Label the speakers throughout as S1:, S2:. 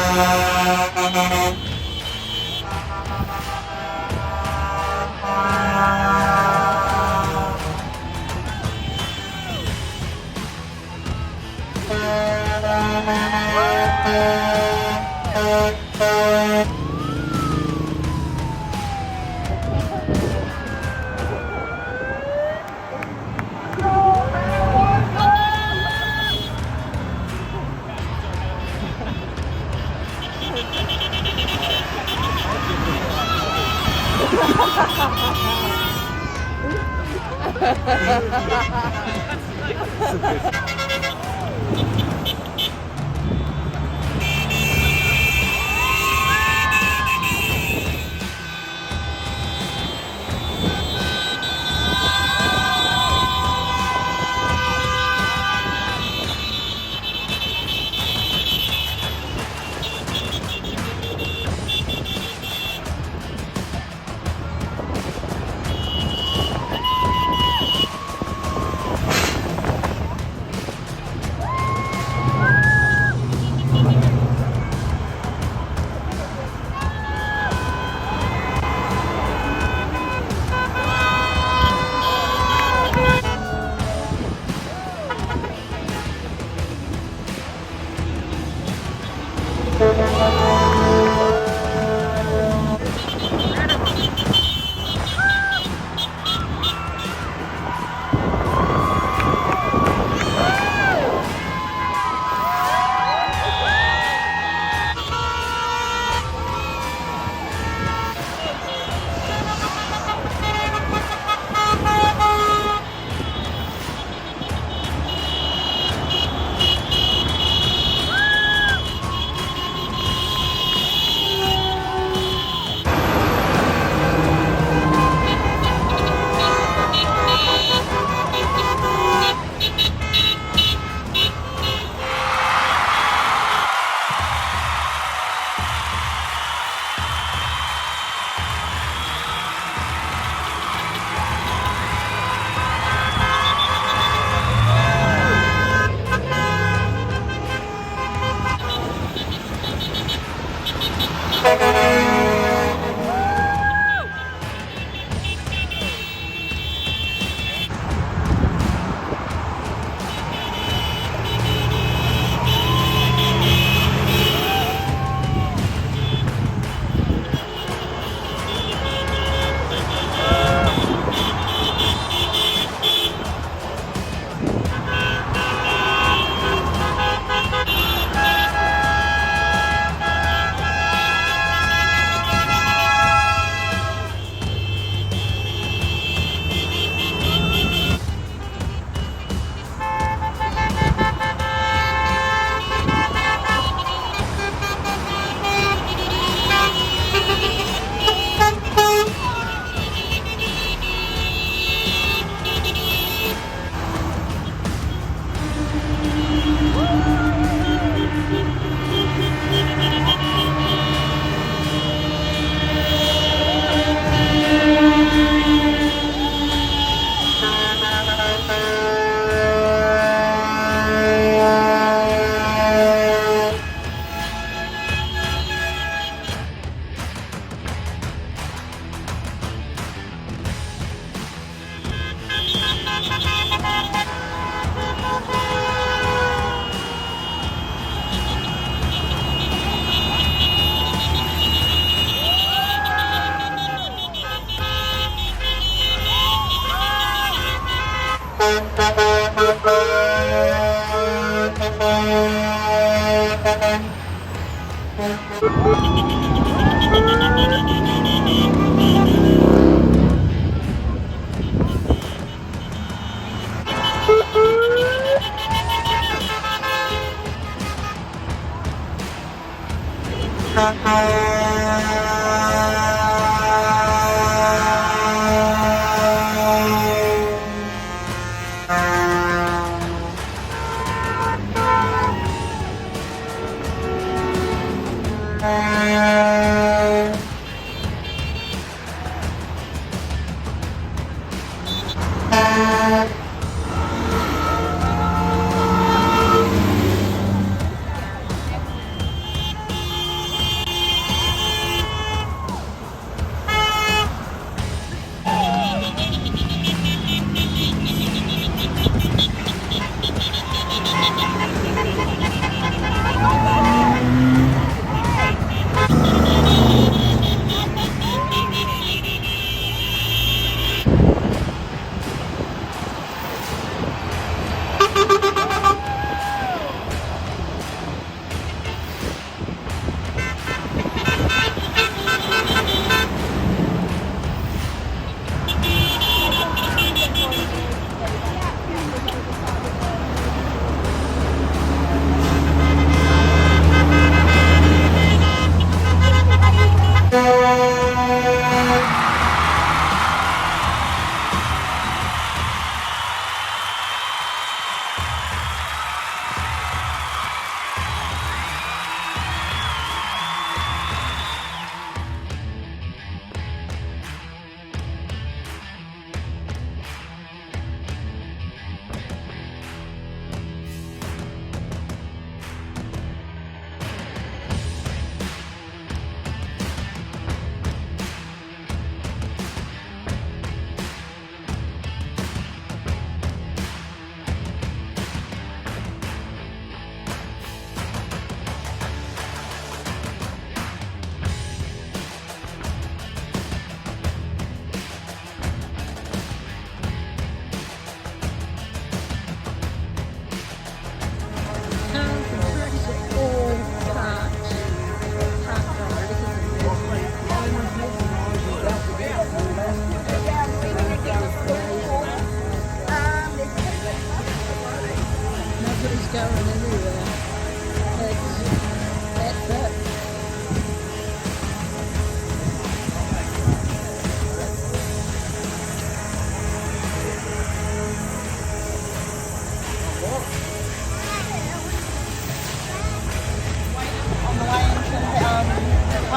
S1: เ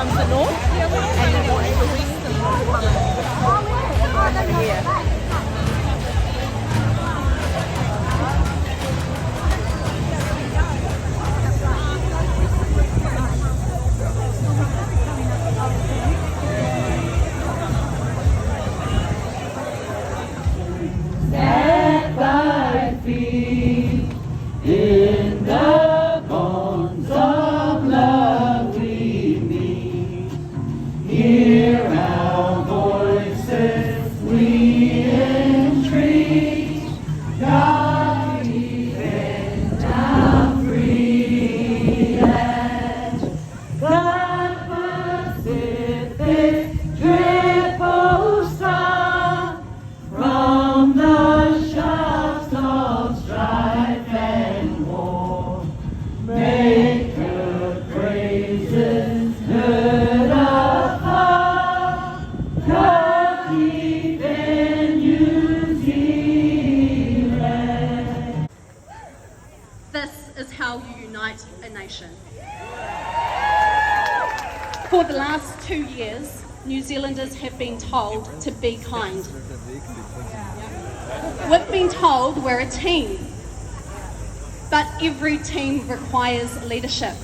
S1: comes the north, and then watch the west and north come over here.
S2: At thy feet, in the bones of love we meet. Hear our voices, we entreat. God, defend our free land. The Pacific triple star from the shafts of strife and war, make her praises heard afar. Keep in New Zealand.
S3: This is how you unite a nation. For the last 2 years, New Zealanders have been told to be kind. We've been told we're a team, but every team requires leadership.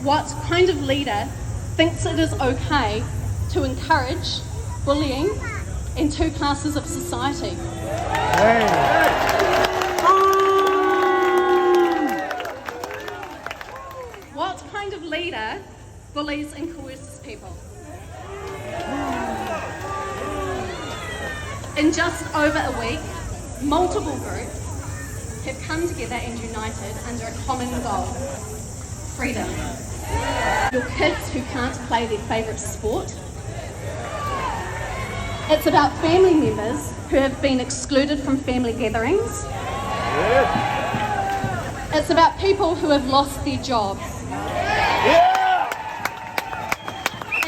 S3: What kind of leader thinks it is okay to encourage bullying in two classes of society? What kind of leader bullies and coerces people? In just over a week, multiple groups have come together and united under a common goal: freedom. Your kids who can't play their favourite sport. It's about family members who have been excluded from family gatherings. It's about people who have lost their jobs.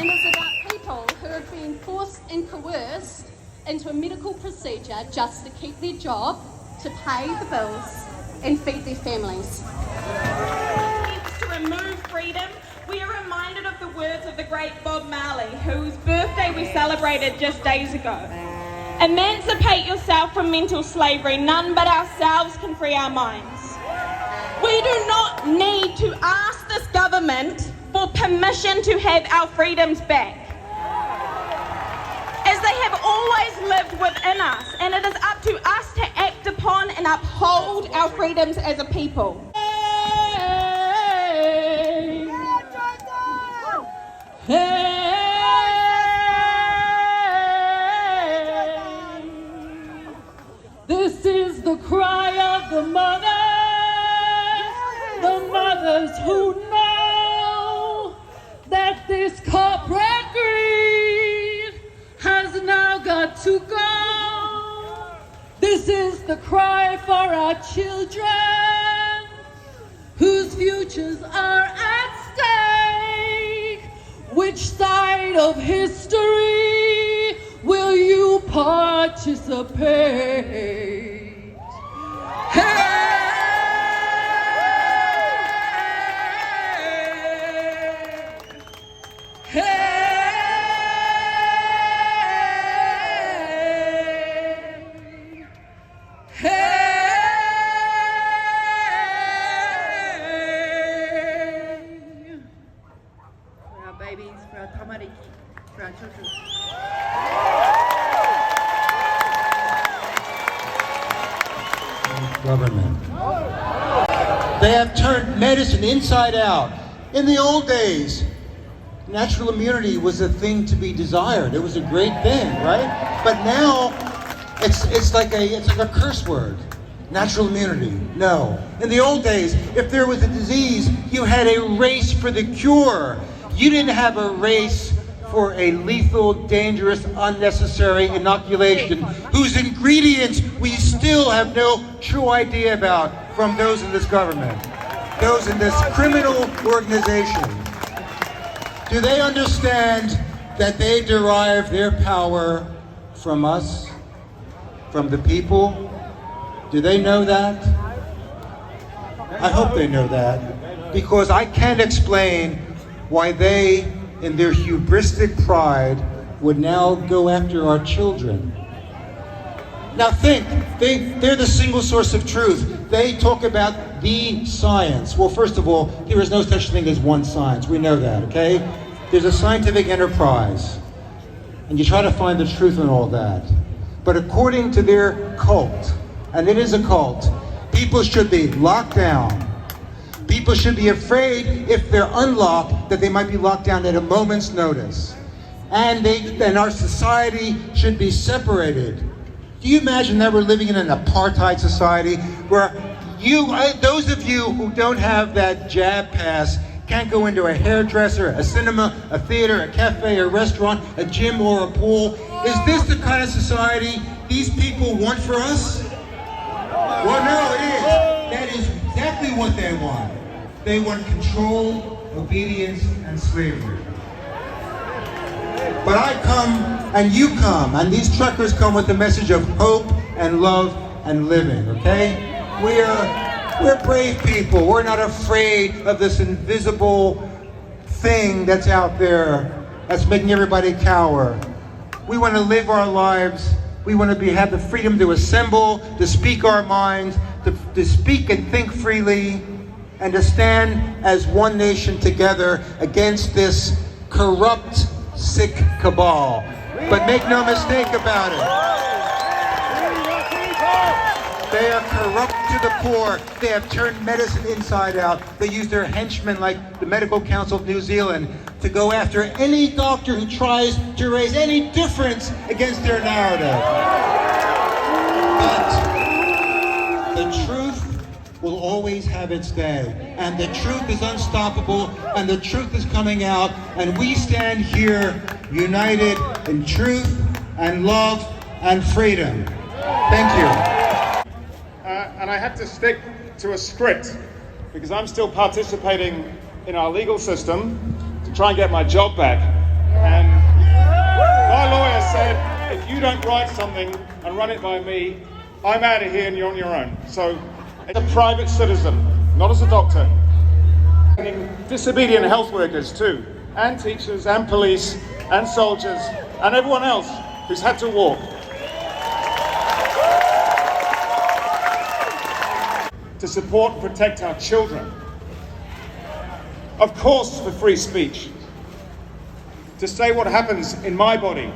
S3: And it's about people who have been forced and coerced into a medical procedure just to keep their job, to pay the bills and feed their families.
S1: To remove freedom, we are reminded of the words of the great Bob Marley, whose birthday we celebrated just days ago. Emancipate yourself from mental slavery. None but ourselves can free our minds. We do not need to ask this government for permission to have our freedoms back, as they have always lived within us, and it is up to us to act upon and uphold our freedoms as a people.
S2: This is the cry of the mothers who know that this corporate greed has now got to go. This is the cry for our children whose futures are at stake. Which side of history will you participate? Hey!
S4: Government. They have turned medicine inside out. In the old days, natural immunity was a thing to be desired. It was a great thing, right? But now, it's like a curse word. Natural immunity, no. In the old days, if there was a disease, you had a race for the cure. You didn't have a race for a lethal, dangerous, unnecessary inoculation whose ingredients we still have no true idea about from those in this government, those in this criminal organization. Do they understand that they derive their power from us, from the people? Do they know that? I hope they know that, because I can't explain why they, in their hubristic pride, would now go after our children. Now think, they're the single source of truth. They talk about the science. Well, first of all, there is no such thing as one science. We know that, okay? There's a scientific enterprise. And you try to find the truth in all that. But according to their cult, and it is a cult, people should be locked down. People should be afraid if they're unlocked that they might be locked down at a moment's notice. And our society should be separated. Do you imagine that we're living in an apartheid society where those of you who don't have that jab pass can't go into a hairdresser, a cinema, a theater, a cafe, a restaurant, a gym, or a pool? Is this the kind of society these people want for us? Well, no, it is. That is exactly what they want. They want control, obedience, and slavery. But I come, and you come, and these truckers come with the message of hope and love and living, okay? We're brave people. We're not afraid of this invisible thing that's out there that's making everybody cower. We want to live our lives. We want to have the freedom to assemble, to speak our minds, to speak and think freely, and to stand as one nation together against this corrupt, sick cabal. But make no mistake about it. They are corrupt to the core. They have turned medicine inside out. They use their henchmen like the Medical Council of New Zealand to go after any doctor who tries to raise any difference against their narrative. But the truth will always have its day. And the truth is unstoppable, and the truth is coming out, and we stand here united in truth and love and freedom. Thank you.
S5: And I had to stick to a script because I'm still participating in our legal system to try and get my job back. And my lawyer said, if you don't write something and run it by me, I'm out of here and you're on your own. So, as a private citizen, not as a doctor. Disobedient health workers too, and teachers, and police, and soldiers, and everyone else who's had to walk. To support and protect our children. Of course, for free speech. To say what happens in my body.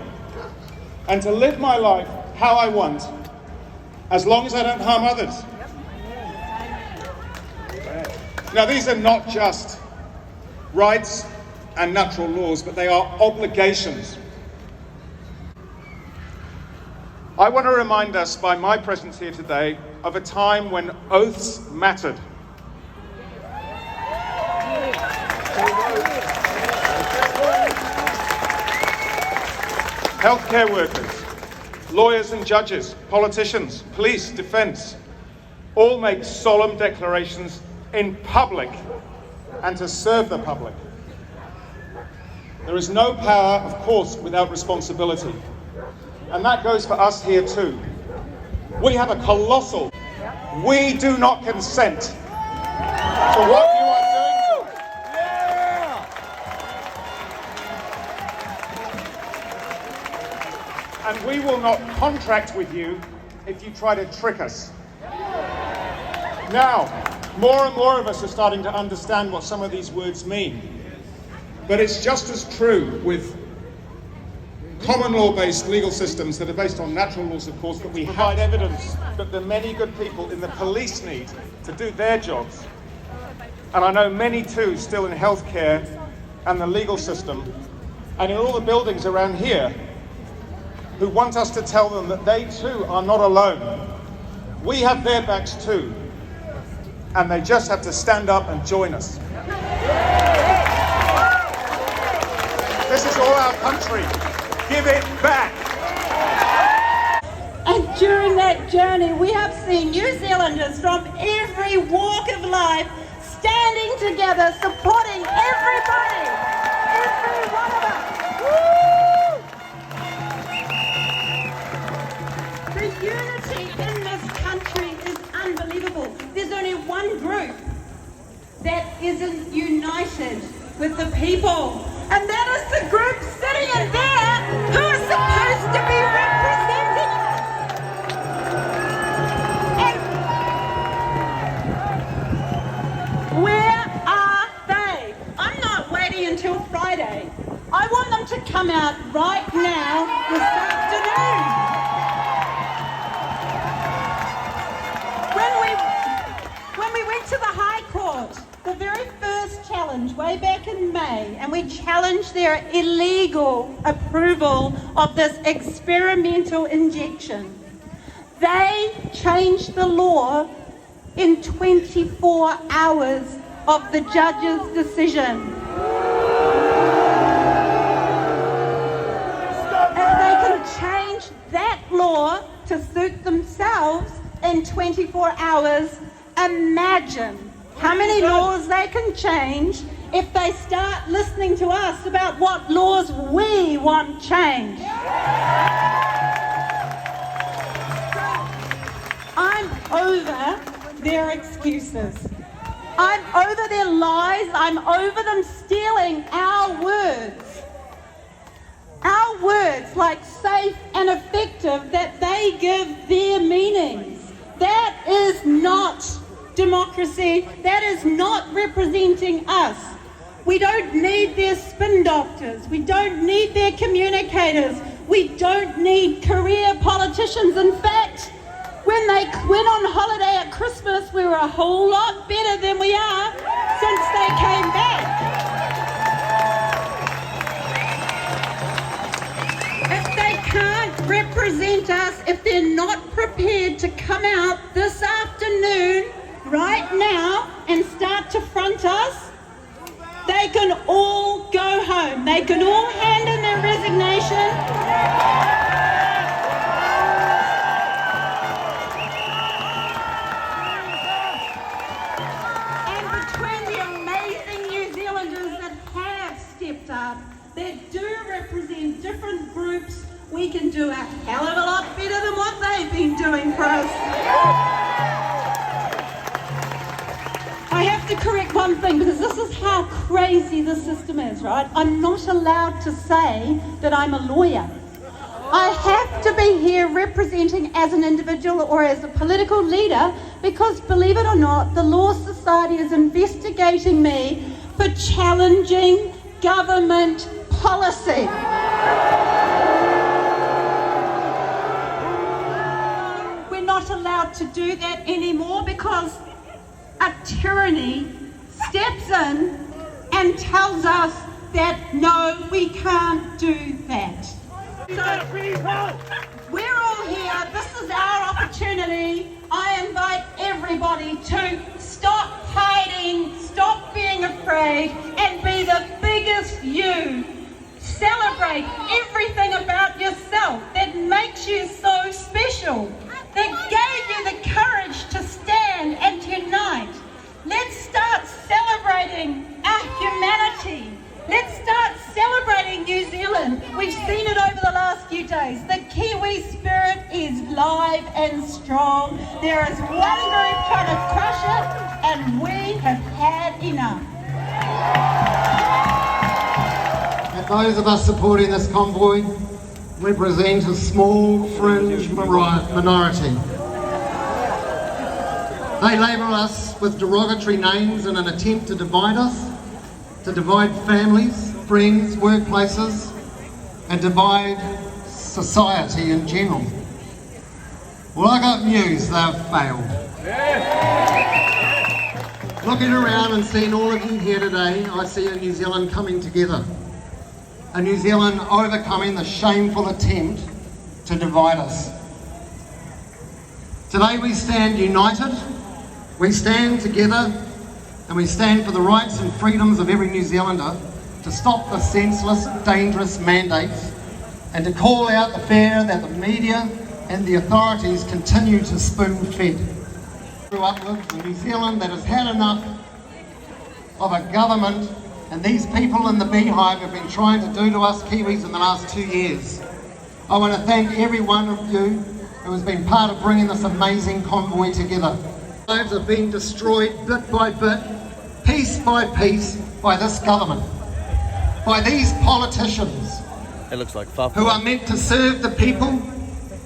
S5: And to live my life how I want, as long as I don't harm others. Now, these are not just rights and natural laws, but they are obligations. I want to remind us by my presence here today of a time when oaths mattered. Healthcare workers, lawyers and judges, politicians, police, defense, all make solemn declarations in public and to serve the public. There is no power, of course, without responsibility. And that goes for us here too. We have a colossal, we do not consent to what you are doing to us. And we will not contract with you if you try to trick us. Now, more and more of us are starting to understand what some of these words mean. But it's just as true with common law-based legal systems that are based on natural laws, of course, that we provide evidence that the many good people in the police need to do their jobs. And I know many too still in healthcare and the legal system and in all the buildings around here who want us to tell them that they too are not alone. We have their backs too, and they just have to stand up and join us. This is all our country. Give it back.
S2: And during that journey, we have seen New Zealanders from every walk of life standing together, supporting everybody, every one of us. Woo! The unity in this country is unbelievable. There's only one group that isn't united with the people. And that is the group sitting in there who are supposed to be representing us. And where are they? I'm not waiting until Friday. I want them to come out right now this afternoon. When we went to the High Court, the very first challenge way back in May, and we challenged their illegal approval of this experimental injection. They changed the law in 24 hours of the judge's decision. If they can change that law to suit themselves in 24 hours, imagine how many laws they can change if they start listening to us about what laws we want changed. I'm over their excuses. I'm over their lies. I'm over them stealing our words. Our words like safe and effective that they give their meanings. That is not democracy. That is not representing us. We don't need their spin doctors. We don't need their communicators. We don't need career politicians. In fact, when they went on holiday at Christmas, we were a whole lot better than we are since they came back. If they can't represent us, if they're not prepared to come out this afternoon, right now, and start to front us, they can all go home. They can all hand in their resignation. And between the amazing New Zealanders that have stepped up, that do represent different groups, we can do a hell of a lot better than what they've been doing for us. I have to correct one thing, because this is how crazy the system is, right? I'm not allowed to say that I'm a lawyer. I have to be here representing as an individual or as a political leader, because believe it or not, the Law Society is investigating me for challenging government policy. We're not allowed to do that anymore because a tyranny steps in and tells us that no, we can't do that. So we're all here. This is our opportunity. I invite everybody to stop hiding, stop being afraid, and be the biggest you. Celebrate everything about yourself that makes you so special, that gave you the courage to stand and to unite. Let's start celebrating our humanity. Let's start celebrating New Zealand. We've seen it over the last few days. The Kiwi spirit is live and strong. There is one group trying to crush it, and we have had enough.
S6: And those of us supporting this convoy represent a small fringe minority. They label us with derogatory names in an attempt to divide us, to divide families, friends, workplaces, and divide society in general. Well, I got news, they've failed. Looking around and seeing all of you here today, I see a New Zealand coming together. A New Zealand overcoming the shameful attempt to divide us. Today we stand united, we stand together, and we stand for the rights and freedoms of every New Zealander, to stop the senseless, dangerous mandates, and to call out the fear that the media and the authorities continue to spoon-feed. Grew up with a New Zealand that has had enough of a government and these people in the beehive have been trying to do to us Kiwis in the last 2 years. I want to thank every one of you who has been part of bringing this amazing convoy together. Lives are being destroyed bit by bit piece by this government, by these politicians
S7: It looks like fluff.
S6: who are meant to serve the people,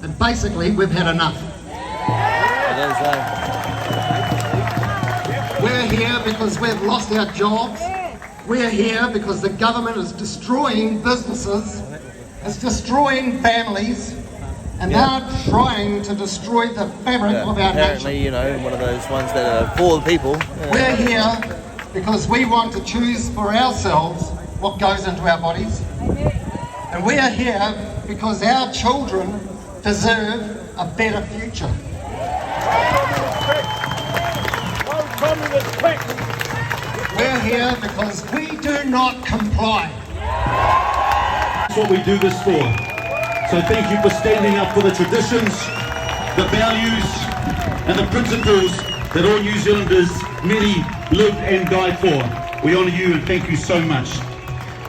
S6: and basically we've had enough.
S7: It is,
S6: We're here because we've lost our jobs. We're here because the government is destroying businesses, is destroying families, and they're trying to destroy the fabric of our
S7: apparently,
S6: nation.
S7: you know, one of those ones that are for the people. Yeah.
S6: We're here because we want to choose for ourselves what goes into our bodies. And we are here because our children deserve a better future. We're here because we do not comply.
S8: That's what we do this for. So thank you for standing up for the traditions, the values and the principles that all New Zealanders, many, lived and died for. We honour you and thank you so much.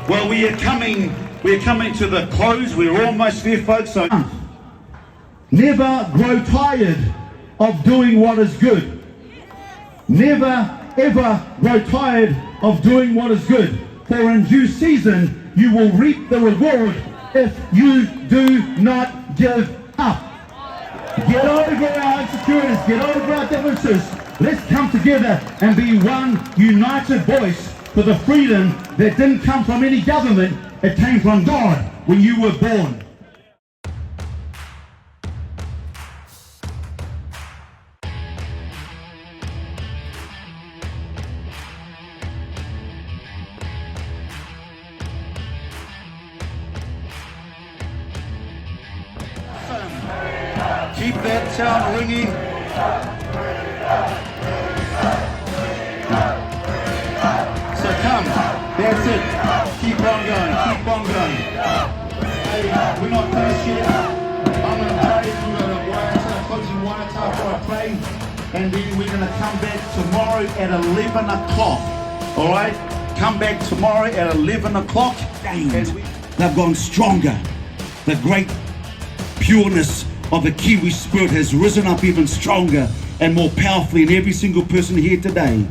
S8: Well, we are coming to the close. We're almost there, folks. So never grow tired of doing what is good. Never ever grow tired of doing what is good. For in due season you will reap the reward if you do not give up. Get over our insecurities, get over our differences. Let's come together and be one united voice for the freedom that didn't come from any government, it came from God when you were born. Keep that sound ringing. So come, that's it. Keep on going, keep on going. Hey, we're not finished yet. I'm going to pray. We're going to closing waiata for a pray. And then we're going to come back tomorrow at 11 o'clock. All right? Come back tomorrow at 11 o'clock. They've gone stronger. The great pureness of the Kiwi spirit has risen up even stronger and more powerfully in every single person here today.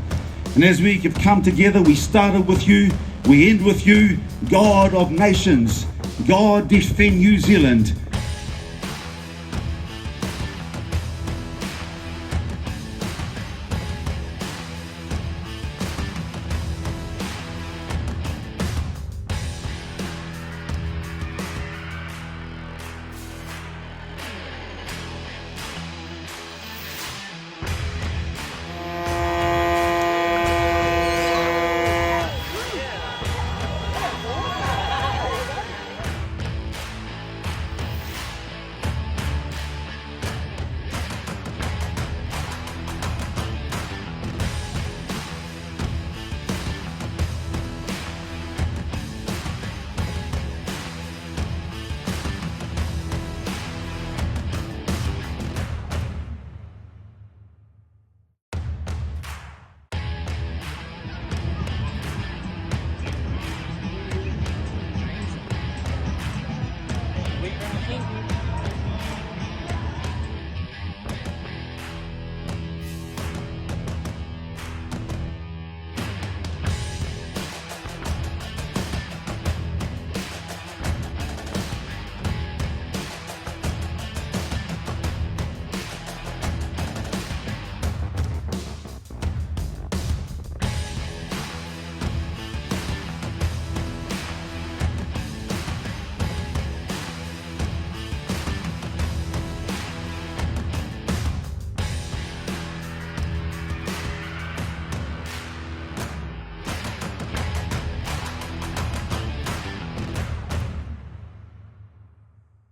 S8: And as we have come together, we started with you, we end with you. God of nations, God defend New Zealand.